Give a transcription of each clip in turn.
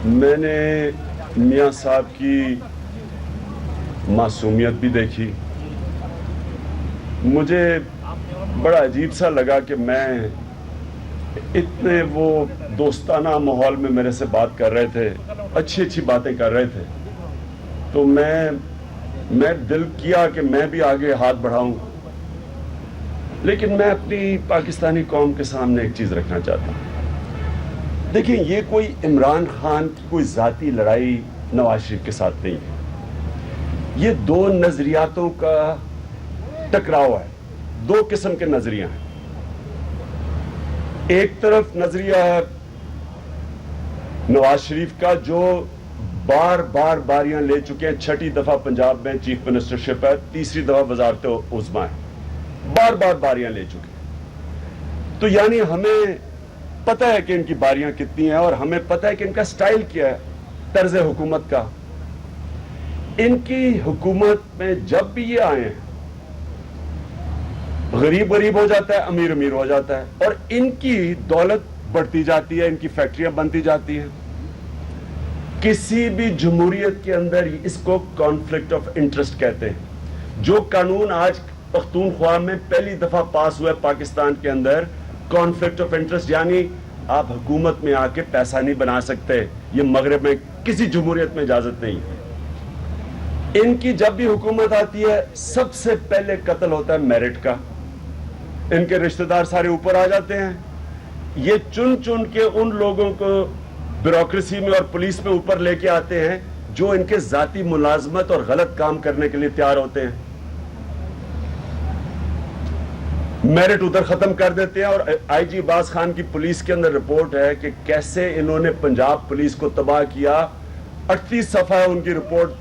میں نے میاں صاحب کی معصومیت بھی دیکھی. مجھے بڑا عجیب سا لگا کہ میں اتنے وہ دوستانہ ماحول میں میرے سے بات کر رہے تھے, اچھی اچھی باتیں کر رہے تھے, تو میں دل کیا کہ میں بھی آگے ہاتھ بڑھاؤں. لیکن میں اپنی پاکستانی قوم کے سامنے ایک چیز رکھنا چاہتا ہوں. دیکھیں, یہ کوئی عمران خان کی کوئی ذاتی لڑائی نواز شریف کے ساتھ نہیں ہے. یہ دو نظریاتوں کا ٹکراؤ ہے, دو قسم کے نظریہ ہیں. ایک طرف نظریہ ہے نواز شریف کا, جو بار بار باریاں لے چکے ہیں. 6ٹھی دفعہ پنجاب میں چیف منسٹرشپ ہے, 3ری دفعہ وزارت عظمیٰ ہے, بار بار باریاں لے چکے ہیں. تو یعنی ہمیں پتہ ہے کہ ان کی باریاں کتنی ہیں, اور ہمیں پتہ ہے کہ ان کا سٹائل کیا ہے, طرز حکومت کا. ان کی حکومت میں جب بھی یہ آئے ہیں, غریب غریب ہو جاتا ہے, امیر امیر ہو جاتا ہے, اور ان کی دولت بڑھتی جاتی ہے, ان کی فیکٹریاں بنتی جاتی ہیں. کسی بھی جمہوریت کے اندر اس کو کانفلکٹ آف انٹرسٹ کہتے ہیں. جو قانون آج پختونخوا میں پہلی دفعہ پاس ہوا ہے پاکستان کے اندر, کانفلکٹ آف انٹرسٹ, یعنی آپ حکومت میں آ کے پیسہ نہیں بنا سکتے. یہ مغرب میں کسی جمہوریت میں اجازت نہیں ہے. ان کی جب بھی حکومت آتی ہے, سب سے پہلے قتل ہوتا ہے میرٹ کا. ان کے رشتہ دار سارے اوپر آ جاتے ہیں. یہ چن چن کے ان لوگوں کو بیوروکریسی میں اور پولیس میں اوپر لے کے آتے ہیں جو ان کے ذاتی ملازمت اور غلط کام کرنے کے لیے تیار ہوتے ہیں. میرٹ ادھر ختم کر دیتے ہیں. اور آئی جی عباس خان کی پولیس کے اندر رپورٹ ہے کہ کیسے انہوں نے پنجاب پولیس کو تباہ کیا. 38 صفحہ ہے ان کی رپورٹ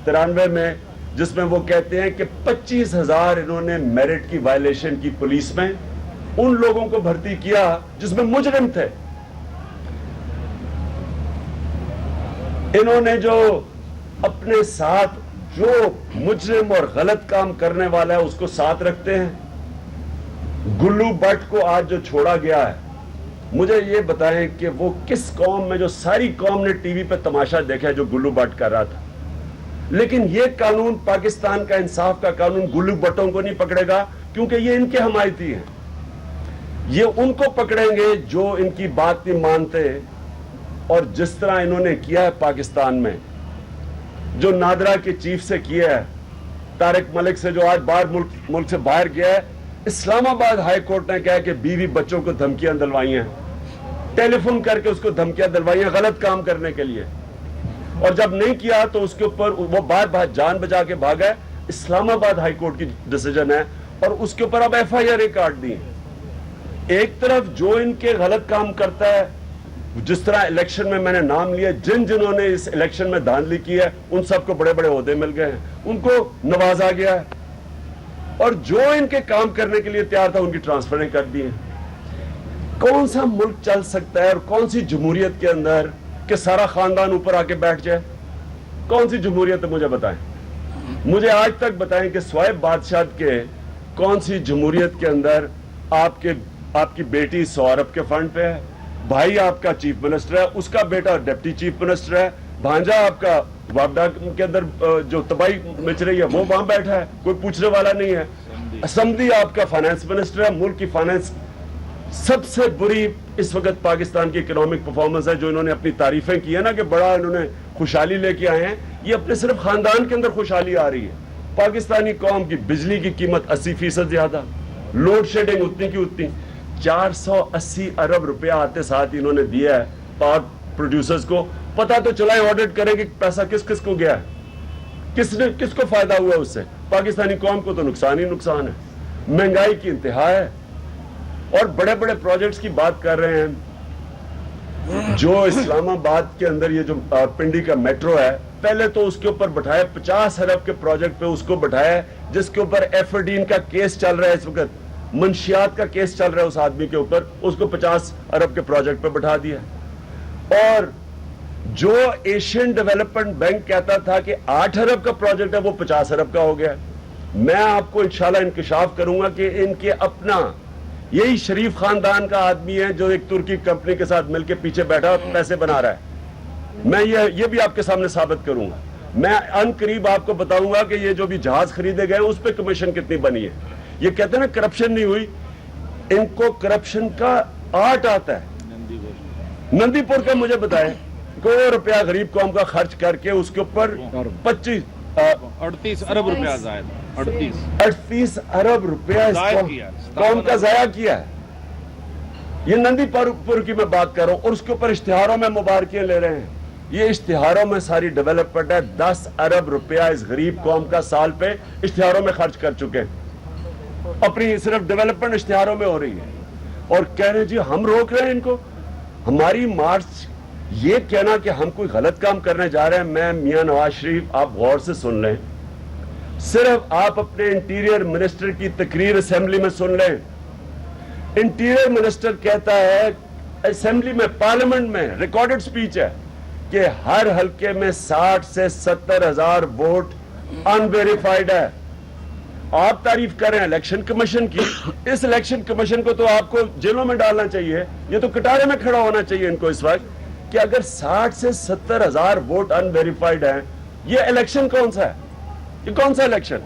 93 میں, جس میں وہ کہتے ہیں کہ 25,000 انہوں نے میرٹ کی وائلیشن کی پولیس میں, ان لوگوں کو بھرتی کیا جس میں مجرم تھے. انہوں نے جو اپنے ساتھ جو مجرم اور غلط کام کرنے والا ہے اس کو ساتھ رکھتے ہیں. گلو بٹ کو آج جو چھوڑا گیا ہے, مجھے یہ بتائیں کہ وہ کس قوم میں, جو ساری قوم نے ٹی وی پہ تماشا دیکھا ہے جو گلو بٹ کر رہا تھا. لیکن یہ قانون, پاکستان کا انصاف کا قانون, گلو بٹوں کو نہیں پکڑے گا, کیونکہ یہ ان کے حمایتی ہیں. یہ ان کو پکڑیں گے جو ان کی بات نہیں مانتے. اور جس طرح انہوں نے کیا ہے پاکستان میں, جو نادرا کے چیف سے کیا ہے, طارق ملک سے جو آج باہر ملک سے باہر گیا ہے, اسلام آباد ہائی کورٹ نے کہا کہ بیوی بچوں کو دھمکیاں دلوائی ہیں, ٹیلی فون کر کے اس کو دھمکیاں دلوائی ہیں غلط کام کرنے کے لیے. اور جب نہیں کیا تو اس کے اوپر وہ بار بار جان بچا کے بھاگا ہے. اسلام آباد ہائی کورٹ کی ڈیسیجن ہے, اور اس کے اوپر اب ایف آئی آر کاٹ دی. ایک طرف جو ان کے غلط کام کرتا ہے, جس طرح الیکشن میں نے نام لیا, جنہوں نے اس الیکشن میں دھاندلی کی ہے ان سب کو بڑے بڑے عہدے مل گئے ہیں, ان کو نوازا گیا ہے. اور جو ان کے کام کرنے کے لیے تیار تھا ان کی ٹرانسفریں کر دی ہیں. کون سا ملک چل سکتا ہے, اور کون سی جمہوریت کے اندر کہ سارا خاندان اوپر آ کے بیٹھ جائے؟ کون سی جمہوریت ہے مجھے بتائیں. مجھے آج تک بتائیں کہ سوائے بادشاہت کے کون سی جمہوریت کے اندر آپ کی بیٹی 100 ارب کے فنڈ پہ ہے, بھائی آپ کا چیف منسٹر ہے, اس کا بیٹا ڈپٹی چیف منسٹر ہے, بھانجا آپ کا وابڈا کے اندر جو تباہی مچ رہی ہے وہ وہاں بیٹھا ہے, کوئی پوچھنے والا نہیں ہے. اسمبلی آپ کا فائنانس منسٹر ہے, ملک کی فائنانس سب سے بری اس وقت پاکستان کی اکنامک پرفارمنس ہے. جو انہوں نے اپنی تعریفیں کی ہیں نا کہ بڑا انہوں نے خوشحالی لے کے آئے ہیں, یہ اپنے صرف خاندان کے اندر خوشحالی آ رہی ہے. پاکستانی قوم کی بجلی کی قیمت 80% زیادہ, لوڈ شیڈنگ اتنی کی اتنی. 480 ارب روپیہ آتے ساتھ انہوں نے دیا ہے پاور پروڈیوسرز کو. پتہ تو چلا ہے, آڈٹ کریں کہ پیسہ کس کس کو گیا ہے, کس کو فائدہ ہوا ہے اس سے. پاکستانی قوم کو تو نقصان ہی نقصان ہے. مہنگائی کی انتہا ہے. اور بڑے بڑے پروجیکٹس کی بات کر رہے ہیں, جو اسلام آباد کے اندر یہ جو پنڈی کا میٹرو ہے, پہلے تو اس کے اوپر بٹھایا 50 ارب کے پروجیکٹ پہ اس کو بٹھایا, جس کے اوپر ایفرڈین کا کیس چل رہا ہے اس وقت, منشیات کا کیس چل رہا ہے اس آدمی کے اوپر, اس کو 50 ارب کے پروجیکٹ پہ بٹھا دیا. اور جو ایشین ڈیولپمنٹ بینک کہتا تھا کہ 8 ارب کا پروجیکٹ ہے, وہ 50 ارب کا ہو گیا. میں آپ کو انشاءاللہ انکشاف کروں گا کہ ان کے اپنا یہی شریف خاندان کا آدمی ہے جو ایک ترکی کمپنی کے ساتھ مل کے پیچھے بیٹھا اور پیسے بنا رہا ہے. میں یہ بھی آپ کے سامنے ثابت کروں گا. میں ان قریب آپ کو بتاؤں گا کہ یہ جو بھی جہاز خریدے گئے اس پہ کمیشن کتنی بنی ہے. یہ کہتے ہیں نا کرپشن نہیں ہوئی, ان کو کرپشن کا آرٹ آتا ہے. نندی پور کا مجھے بتائیں, 1 روپیہ غریب قوم کا خرچ کر کے اس کے اوپر 38 ارب روپیہ زائد, 38 ارب روپیہ قوم کا ضائع کیا ہے. یہ نندی پور کی میں بات کر رہا ہوں, اور اس کے اوپر اشتہاروں میں مبارکیاں لے رہے ہیں. یہ اشتہاروں میں ساری ڈیولپمنٹ ہے. 10 ارب روپیہ اس غریب قوم کا سال پہ اشتہاروں میں خرچ کر چکے, اپنی صرف ڈیولپمنٹ اشتہاروں میں ہو رہی ہے. اور کہہ رہے ہیں جی ہم روک رہے ہیں ان کو. ہماری مارچ یہ کہنا کہ ہم کوئی غلط کام کرنے جا رہے ہیں, میں میاں نواز شریف, آپ غور سے سن لیں, صرف آپ اپنے انٹیریئر منسٹر کی تقریر اسمبلی میں سن لیں. انٹیریئر منسٹر کہتا ہے اسمبلی میں, پارلیمنٹ میں, ریکارڈڈ سپیچ ہے, کہ ہر حلقے میں 60 سے 70 ہزار ووٹ انویریفائڈ ہے. آپ تعریف کر رہے ہیں الیکشن کمیشن کی. اس الیکشن کمیشن کو تو آپ کو جیلوں میں ڈالنا چاہیے, یہ تو کٹارے میں کھڑا ہونا چاہیے ان کو اس وقت, کہ اگر 60 سے 70 ہزار ووٹ انویریفائڈ ہیں, یہ الیکشن کون سا ہے؟ یہ کون سا الیکشن؟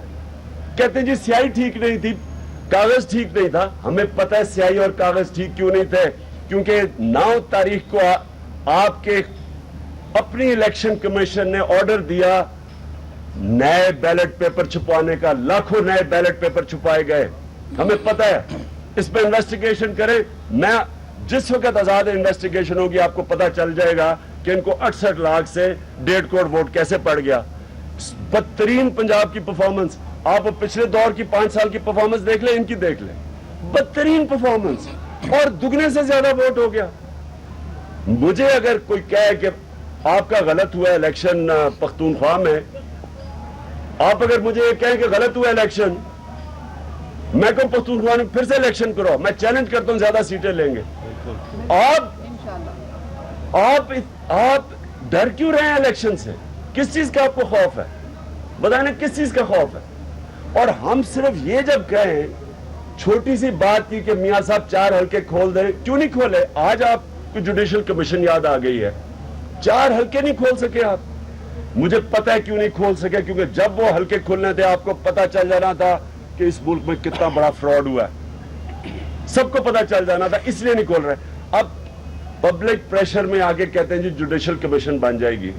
کہتے ہیں جی سیاہی ٹھیک نہیں تھی, کاغذ ٹھیک نہیں تھا. ہمیں پتہ ہے سیاہی اور کاغذ ٹھیک کیوں نہیں تھے, کیونکہ 9 تاریخ کو آپ کے اپنی الیکشن کمیشن نے آرڈر دیا نئے بیلٹ پیپر چھپوانے کا. لاکھوں نئے بیلٹ پیپر چھپائے گئے. ہمیں پتہ ہے, اس پہ انویسٹیگیشن کریں. میں جس وقت آزاد انویسٹیگیشن ہوگی آپ کو پتہ چل جائے گا کہ ان کو 68 لاکھ سے 1.5 کروڑ ووٹ کیسے پڑ گیا. بدترین پنجاب کی پرفارمنس, آپ پچھلے دور کی 5 سال کی پرفارمنس دیکھ لیں, ان کی دیکھ لیں, بدترین پرفارمنس, اور دگنے سے زیادہ ووٹ ہو گیا. مجھے اگر کوئی کہے کہ آپ کا غلط ہوا الیکشن پختونخوا میں, آپ اگر مجھے یہ کہیں کہ غلط ہوا الیکشن, میں کہوں پختونخوا میں پھر سے الیکشن کرو, میں چیلنج کرتا ہوں زیادہ سیٹیں لیں گے. آپ ڈر کیوں رہے ہیں الیکشن سے؟ کس چیز کا آپ کو خوف ہے؟ بتائیں نا کس چیز کا خوف ہے؟ اور ہم صرف یہ جب کہیں, چھوٹی سی بات کی کہ میاں صاحب 4 حلقے کھول دیں, کیوں نہیں کھولے؟ آج آپ کو جوڈیشل کمیشن یاد آ گئی ہے, 4 حلقے نہیں کھول سکے آپ. مجھے پتہ ہے کیوں نہیں کھول سکے, کیونکہ جب وہ حلقے کھولنے تھے آپ کو پتہ چل جانا تھا کہ اس ملک میں کتنا بڑا فراڈ ہوا ہے, سب کو پتہ چل جانا تھا, اس لیے نہیں کھول رہے. اب پبلک پریشر میں آگے کہتے ہیں جی جوڈیشل کمیشن بن جائے گی.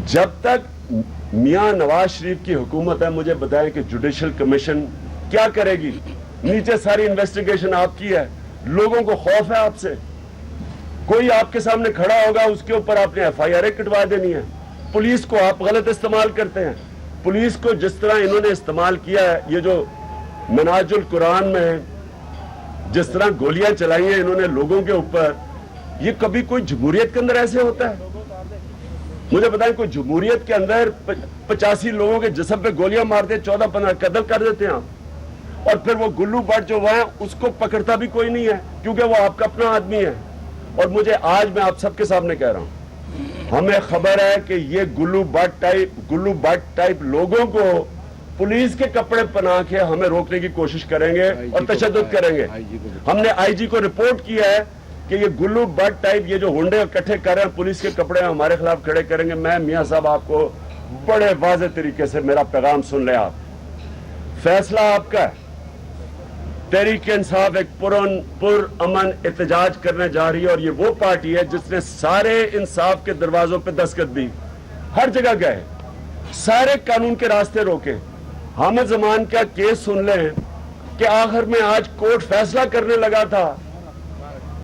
جب تک میاں نواز شریف کی حکومت ہے, مجھے بتائیں کہ جوڈیشل کمیشن کیا کرے گی؟ نیچے ساری انویسٹیگیشن آپ کی ہے, لوگوں کو خوف ہے آپ سے. کوئی آپ کے سامنے کھڑا ہوگا, اس کے اوپر آپ نے FIR کٹوا دینی ہے. پولیس کو آپ غلط استعمال کرتے ہیں. پولیس کو جس طرح انہوں نے استعمال کیا ہے, یہ جو مناج القرآن میں جس طرح گولیاں چلائی ہیں انہوں نے لوگوں کے اوپر, یہ کبھی کوئی جمہوریت کے اندر ایسے ہوتا ہے؟ مجھے بتائیں, کوئی جمہوریت کے اندر 85 لوگوں کے جسم پہ گولیاں مارتے ہیں, 14-15 قتل کر دیتے ہیں آپ, اور پھر وہ گلو بٹ جو ہے اس کو پکڑتا بھی کوئی نہیں ہے, کیونکہ وہ آپ کا اپنا آدمی ہے. اور مجھے آج میں آپ سب کے سامنے کہہ رہا ہوں, ہمیں خبر ہے کہ یہ گلو بٹ ٹائپ لوگوں کو پولیس کے کپڑے پہنا کے ہمیں روکنے کی کوشش کریں گے اور تشدد کریں گے. ہم نے IG کو رپورٹ کیا ہے کہ یہ گلو بٹ ٹائپ, یہ جو ہنڈے اکٹھے کر رہے ہیں پولیس کے کپڑے ہمارے خلاف کھڑے کریں گے. میں میاں صاحب آپ کو بڑے واضح طریقے سے میرا پیغام سن لیں, آپ فیصلہ آپ کا ہے. تحریک انصاف ایک پر امن احتجاج کرنے جا رہی ہے, اور یہ وہ پارٹی ہے جس نے سارے انصاف کے دروازوں پہ دستخط دی, ہر جگہ گئے, سارے قانون کے راستے روکے. حامد زمان کا کیس سن لیں کہ آخر میں آج کورٹ فیصلہ کرنے لگا تھا